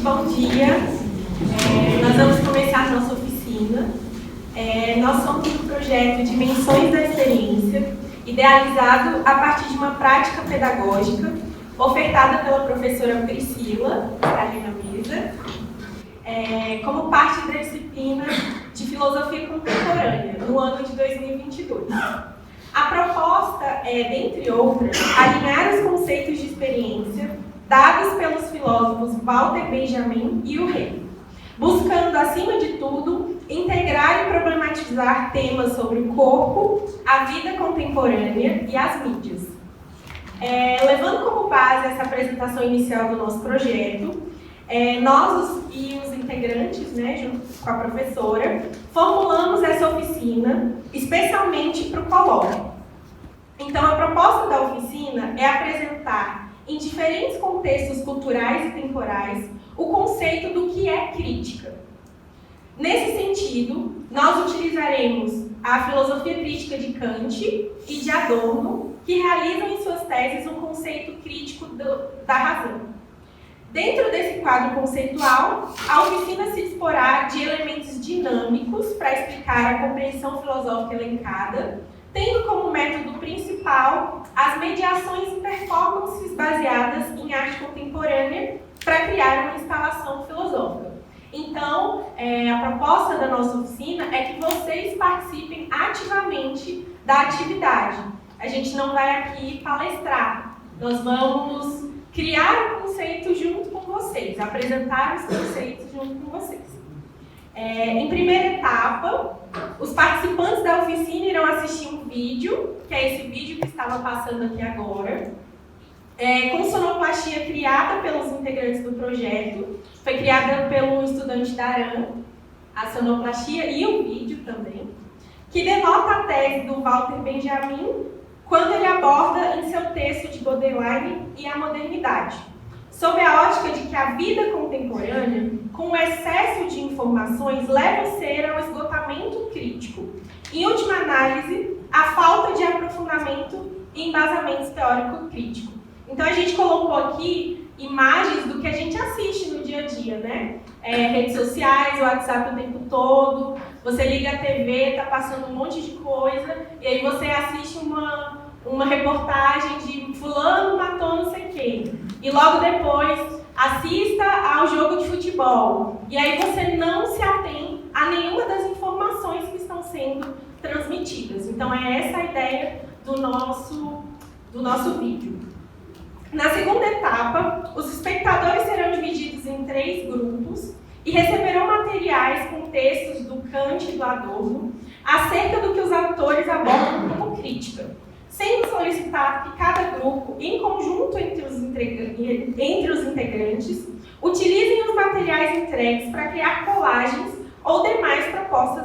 bom dia. Nós vamos começar a nossa oficina. Nós somos um projeto Dimensões da Experiência, idealizado a partir de uma prática pedagógica ofertada pela professora Priscila, que está ali na mesa, como parte da disciplina de Filosofia Contemporânea, no ano de 2022. A proposta é, dentre outras, alinhar os conceitos de experiência dados pelos filósofos Walter Benjamin e o Rey, buscando, acima de tudo, integrar e problematizar temas sobre o corpo, a vida contemporânea e as mídias. Levando como base essa apresentação inicial do nosso projeto, nós e os integrantes, junto com a professora, formulamos essa oficina especialmente para o colóquio. Então, a proposta da oficina é apresentar, em diferentes contextos culturais e temporais, o conceito do que é crítica. Nesse sentido, nós utilizaremos a filosofia crítica de Kant e de Adorno, que realizam em suas teses um conceito crítico da razão. Dentro desse quadro conceitual, a oficina se disporá de elementos dinâmicos para explicar a compreensão filosófica elencada, tendo como método principal as mediações e performances baseadas em arte contemporânea para criar uma instalação filosófica. Então, a proposta da nossa oficina é que vocês participem ativamente da atividade. A gente não vai aqui palestrar, nós vamos criar o conceito junto com vocês, apresentar os conceitos junto com vocês. Em primeira etapa, os participantes da oficina irão assistir um vídeo, que é esse vídeo que estava passando aqui agora, com sonoplastia criada pelos integrantes do projeto, foi criada pelo estudante da ARAN, a sonoplastia e o vídeo também, que denota a tese do Walter Benjamin quando ele aborda em seu texto de Baudelaire e a modernidade, sob a ótica de que a vida contemporânea, com o excesso de informações, leva o ser ao esgotamento crítico. Em última análise, a falta de aprofundamento e embasamento teórico-crítico. Então, a gente colocou aqui imagens do que a gente assiste no dia a dia, redes sociais, o WhatsApp o tempo todo, você liga a TV, tá passando um monte de coisa, e aí você assiste uma reportagem de fulano matou não sei quem. E logo depois, assista ao jogo de futebol. E aí você não se atém a nenhuma das informações que estão sendo transmitidas. Então é essa a ideia do nosso vídeo. Na segunda etapa, os espectadores serão divididos em 3 grupos e receberão materiais com textos do Kant e do Adorno acerca do que os autores abordam como crítica, sendo solicitado que cada grupo, em conjunto entre os integrantes, utilizem os materiais entregues para criar colagens ou demais propostas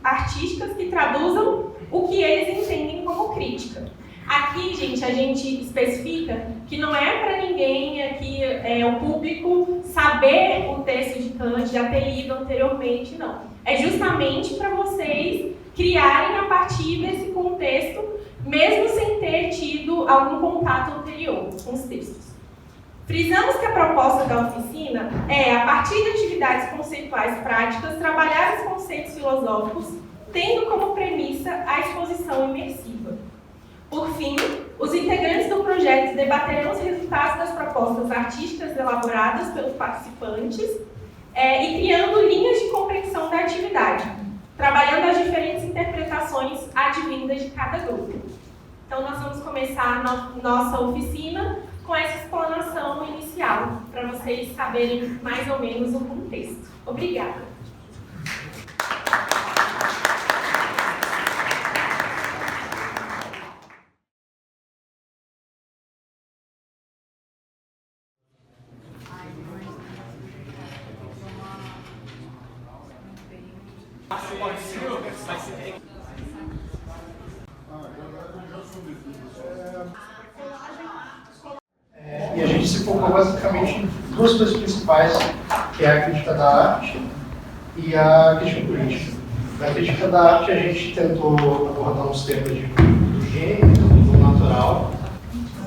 artísticas que traduzam o que eles entendem como crítica. Aqui, gente, a gente especifica que não é para ninguém aqui, o público, saber o texto de Kant, já ter lido anteriormente, não. É justamente para vocês criarem a partir desse contexto, mesmo sem ter tido algum contato anterior com os textos. Frisamos que a proposta da oficina é, a partir de atividades conceituais práticas, trabalhar os conceitos filosóficos, tendo como premissa a exposição imersiva. Por fim, os integrantes do projeto debaterão os resultados das propostas artísticas elaboradas pelos participantes e criando linhas de compreensão da atividade, trabalhando as diferentes interpretações advindas de cada grupo. Então, nós vamos começar a nossa oficina com essa explanação inicial, para vocês saberem mais ou menos o contexto. Obrigada. E a gente se focou basicamente em 2 coisas principais, que é a crítica da arte e a crítica política. Na crítica da arte, a gente tentou abordar uns temas do gênero, do natural.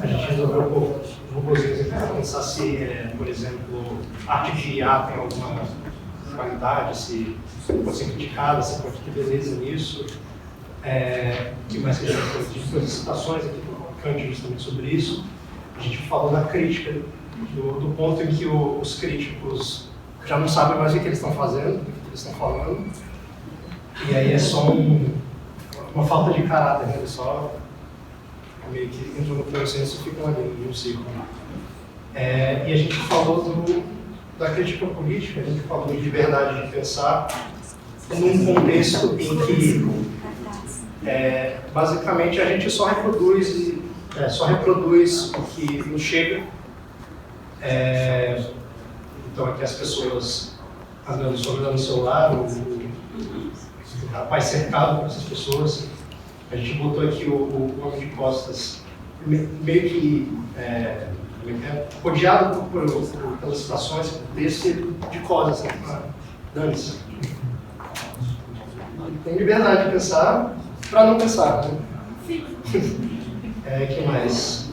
A gente resolveu pôr os robozinhos aqui para pensar se, por exemplo, arte de IA tem alguma qualidade, se pode ser criticada, se pode ter beleza nisso. Que mais que a gente pode dizer? As citações aqui do Kant justamente sobre isso. A gente falou da crítica, do ponto em que os críticos já não sabem mais o que eles estão fazendo, o que eles estão falando. E aí é só uma falta de caráter, né? Eles só meio que entram no consenso e ficam ali em um círculo. E a gente falou da crítica política, a gente falou de liberdade de pensar num contexto em que basicamente a gente só reproduz o que nos chega. Então aqui as pessoas andando no celular, o rapaz cercado por essas pessoas. A gente botou aqui o homem de costas meio que rodeado pelas citações, por texto de costas, assim, dane-se. Tem liberdade de pensar para não pensar, né? Sim. Que mais?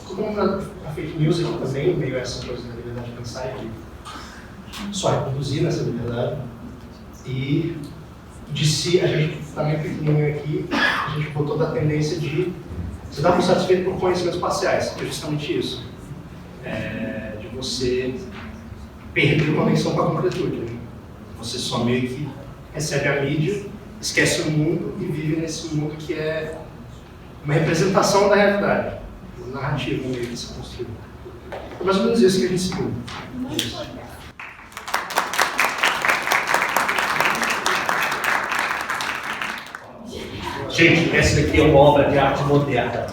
Como a fake news aqui também, meio essa coisa da liberdade de pensar e só reproduzir nessa liberdade. E de si, a gente também pequenininho aqui, a gente botou da tendência de se dar por satisfeito por conhecimentos parciais, que é justamente isso. De você perder a conexão com a concretude. Né? Você só meio que recebe a mídia, esquece o mundo e vive nesse mundo que é uma representação da realidade, uma narrativa meio que se construiu. É mais ou menos isso que a gente seguiu. Gente, essa daqui é uma obra de arte moderna.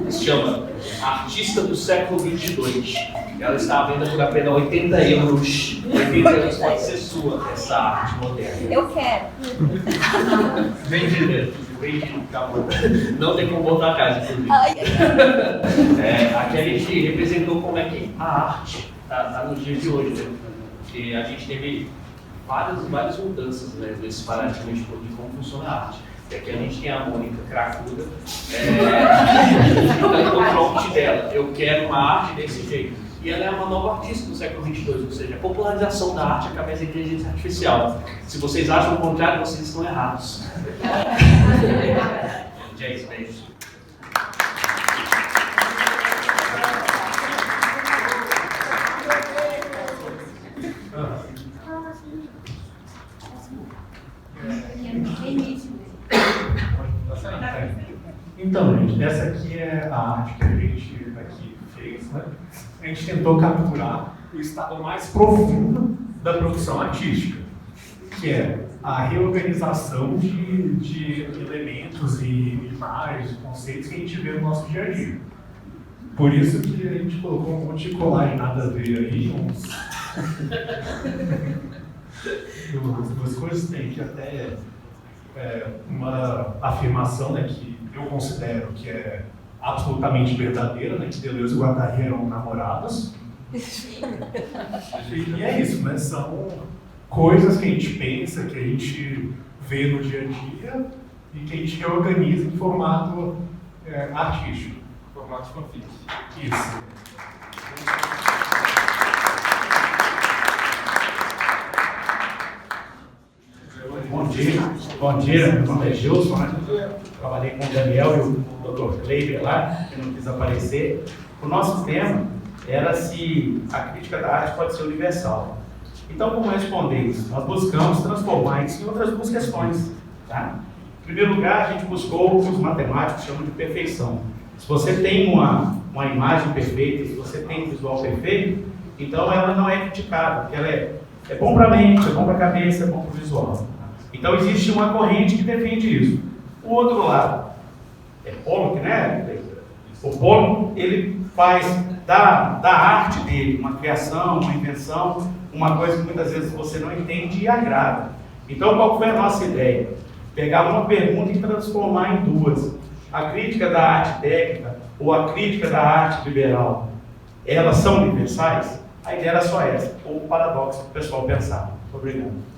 Se chama Artista do Século XXII. Ela está à venda por apenas 80 euros. 80 euros pode ser sua, essa arte moderna. Eu quero. Vendido, acabou. Não tem como botar a casa, inclusive. Aqui a gente representou como é que a arte está nos dias de hoje, né? Porque a gente teve várias mudanças, né, nesse paradigma de como funciona a arte. Aqui a gente tem a Mônica cracuda, o prompt dela, eu quero uma arte desse jeito. E ela é uma nova artista do século XXII, ou seja, a popularização da arte através da inteligência artificial. Se vocês acham o contrário, vocês estão errados. É isso, é isso. Então, gente, essa aqui é a arte que a gente aqui fez, né? A gente tentou capturar o estado mais profundo da produção artística, que é a reorganização de elementos e imagens, conceitos que a gente vê no nosso dia a dia. Por isso que a gente colocou um monte de colagem nada a ver aí, umas coisas tem que até uma afirmação, né, que eu considero que é absolutamente verdadeira, né, que Deleuze e Guattari eram namorados. E é isso, né? São coisas que a gente pensa, que a gente vê no dia a dia e que a gente reorganiza em formato artístico. Formato fanfic. Isso. Bom dia, meu nome é Gilson, né? Trabalhei com o Daniel e o Dr. Kleiber lá, que não quis aparecer. O nosso tema era se a crítica da arte pode ser universal. Então, como responder isso? Nós buscamos transformar isso em outras duas questões. Tá? Em primeiro lugar, a gente buscou o que os matemáticos chamam de perfeição. Se você tem uma imagem perfeita, se você tem um visual perfeito, então ela não é criticada, porque ela é bom para a mente, é bom para a cabeça, é bom para o visual. Então existe uma corrente que defende isso. O outro lado é Pollock, né? O Pollock, ele faz da arte dele uma criação, uma invenção, uma coisa que muitas vezes você não entende e agrada. Então qual foi a nossa ideia? Pegar uma pergunta e transformar em duas. A crítica da arte técnica ou a crítica da arte liberal, elas são universais? A ideia era só essa, ou o paradoxo que o pessoal pensava. Obrigado.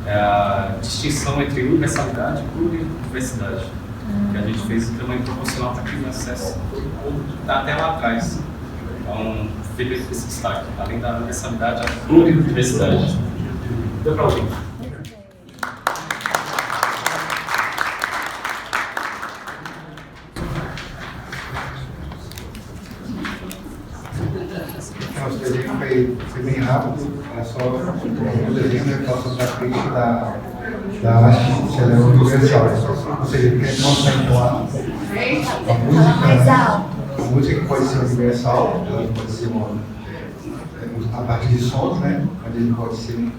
A distinção entre universalidade e pluriversidade. Que a gente fez também proporcional para que tenha acesso até lá atrás. Então, fica esse destaque, além da universalidade, a pluriversidade. Deu para ouvir? O desenho foi bem rápido, é só o desenho da relação da crítica da arte se ela é universal. Ou seja, ele quer mostrar a música que pode ser universal, ela pode ser a partir de sons, né? Mas ele pode ser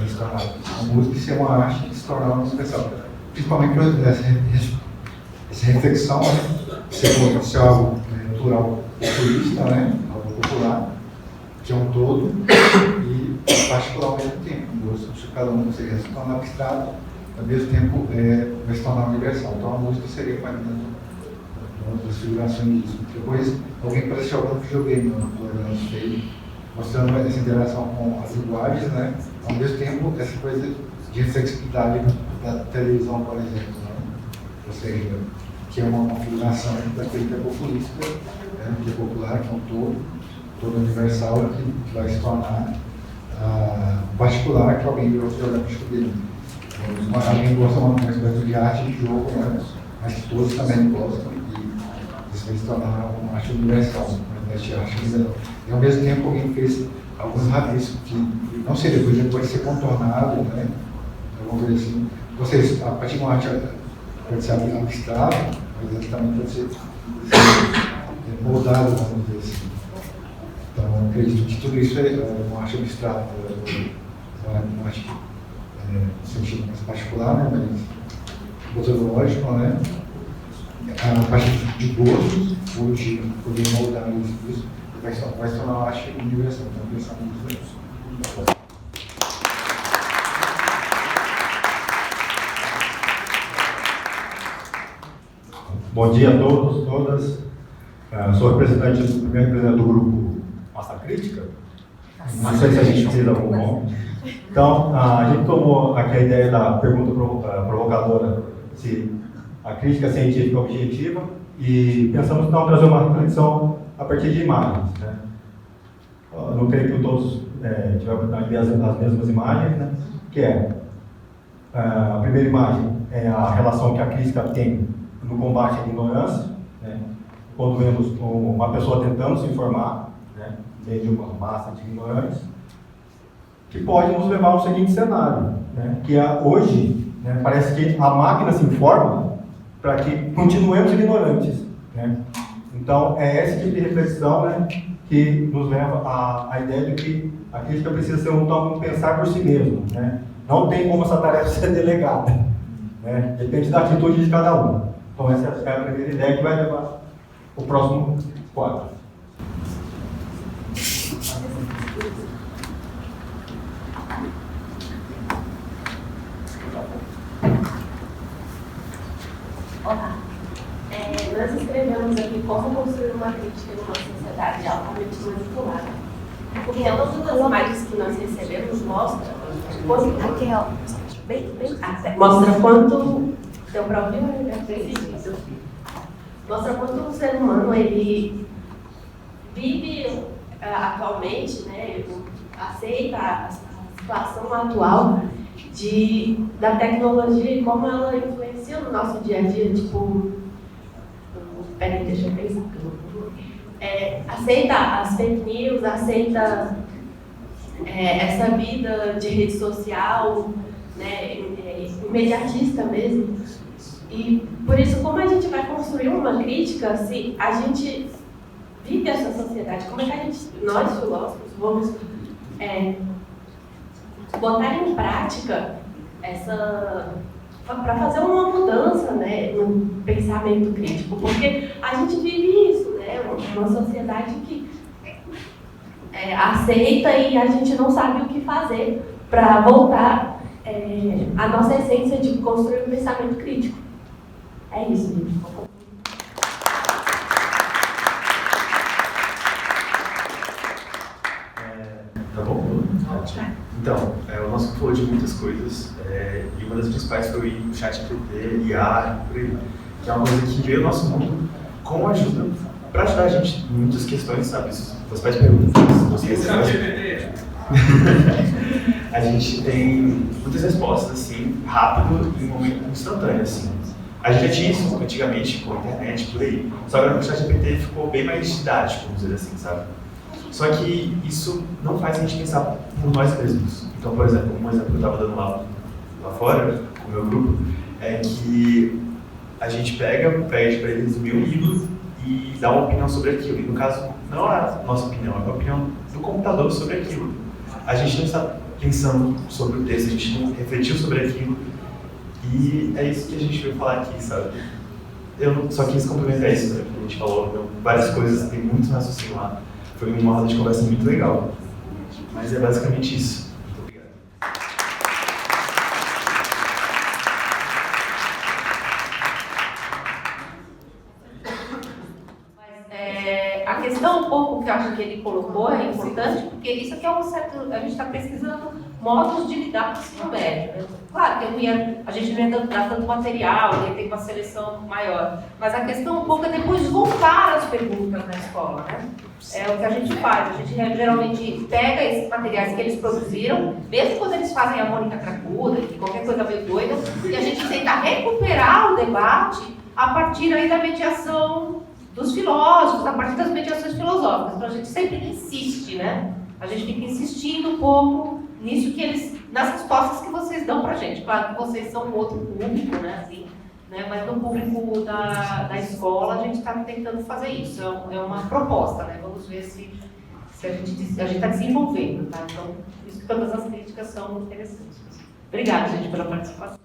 se tornar uma música e ser uma arte que se tornar universal. Principalmente por essa reflexão, né? Ser algo natural, populista, né? Algo popular, que é um todo, e particular ao mesmo tempo. O gosto de cada um seria se tornar abstrato, ao mesmo tempo vai se tornar universal. Então a música seria uma das figurações disso. Depois alguém parece jogar um videogame no espelho, mostrando essa interação com as linguagens, né? Ao mesmo tempo essa coisa de reflexividade da televisão, por exemplo, né? Ou seja, que é uma figuração daquele que é populista, né? Que é popular, que é um todo universal, que vai se tornar particular, que alguém virou jogar no videogame. Alguém gosta de uma espécie de arte de jogo, né? Mas que todos também gostam, e isso vai se tornar uma arte universal, uma arte universal. E ao mesmo tempo alguém fez alguns rabiscos que não seria, por exemplo, pode ser contornado, né? Alguma coisa assim. Ou seja, a partir de uma arte pode ser abstrata, mas ela também pode ser moldada, vamos dizer assim. Então, acredito que tudo isso é uma arte abstrata, uma arte sentido mais particular, né, mas metodológico, né, a partir de gostos, ou de poder moldar isso, vai se tornar uma arte universal. Então, pensar muito nisso. Bom dia a todos, todas. Sou representante do primeiro representante do grupo Massa Crítica. Não sei se a gente precisa de algum nome. Então, a gente tomou aqui a ideia da pergunta provocadora, se a crítica científica objetiva, e pensamos então trazer uma reflexão a partir de imagens, né? Não creio que todos tiveram a oportunidade de ver as mesmas imagens, né? Que a primeira imagem é a relação que a crítica tem no combate à ignorância, né? Quando vemos uma pessoa tentando se informar, né? Meio de uma massa de ignorantes, que pode nos levar ao seguinte cenário, né? Que hoje, né, parece que a máquina se informa para que continuemos ignorantes, né? Então, é esse tipo de reflexão, né, que nos leva à ideia de que a crítica precisa ser um pensar por si mesmo, né? Não tem como essa tarefa ser delegada, né? Depende da atitude de cada um. Então, essa é a primeira ideia que vai levar o próximo quadro. Olá, nós escrevemos aqui como construir uma crítica numa sociedade altamente manipulada. Porque todas as imagens que nós recebemos mostra quanto deu para ouvir, mostra quanto o ser humano ele vive atualmente, né, aceita a situação atual da tecnologia e como ela influencia no nosso dia a dia, tipo, peraí, deixa eu pensar. Aceita as fake news, aceita essa vida de rede social, né, imediatista mesmo. E por isso, como a gente vai construir uma crítica se a gente vive essa sociedade? Como é que nós filósofos, vamos botar em prática para fazer uma mudança, né, no pensamento crítico? Porque a gente vive isso, né, uma sociedade que aceita e a gente não sabe o que fazer para voltar à nossa essência de construir um pensamento crítico. É isso, gente. Tá bom? Então, o nosso grupo falou de muitas coisas, e uma das principais foi o ChatGPT, IA, por aí, que é uma coisa que veio ao nosso mundo com ajuda, para ajudar a gente em muitas questões, sabe? Você faz perguntas, você recebe. A gente tem muitas respostas, assim, rápido e em um momento instantâneo, assim. A gente já tinha isso antigamente com a internet, por aí. Só que agora o ChatGPT ficou bem mais didático, vamos dizer assim, sabe? Só que isso não faz a gente pensar por nós mesmos. Então, por exemplo, um exemplo que eu estava dando lá fora, com o meu grupo, é que a gente pede para ele resumir um livro e dar uma opinião sobre aquilo. E no caso, não é a nossa opinião, é a opinião do computador sobre aquilo. A gente não está pensando sobre o texto, a gente não refletiu sobre aquilo. E é isso que a gente veio falar aqui, sabe? Eu só quis complementar isso, né? Que a gente falou, várias coisas, tem muito raciocínio lá. Foi uma roda de conversa muito legal. Mas é basicamente isso. Muito obrigado. A questão um pouco que eu acho que ele colocou é importante, porque isso aqui é um certo... A gente está pesquisando modos de lidar com o ensino médio, né? Claro que a gente não ia dar tanto material, ia ter uma seleção maior, mas a questão um pouco é depois voltar às perguntas na escola, né? É o que a gente faz, a gente geralmente pega esses materiais que eles produziram, mesmo quando eles fazem a Mônica Cracuda, qualquer coisa meio doida, e a gente tenta recuperar o debate a partir aí da mediação dos filósofos, a partir das mediações filosóficas. Então a gente sempre insiste, né? A gente fica insistindo um pouco nisso que eles, nas respostas que vocês dão pra gente. Claro que vocês são outro público, né? Assim, né? Mas no público da escola a gente está tentando fazer isso. É uma proposta, né? Vamos ver se a gente está desenvolvendo, tá? Então, isso, todas as críticas são interessantes. Obrigada, gente, pela participação.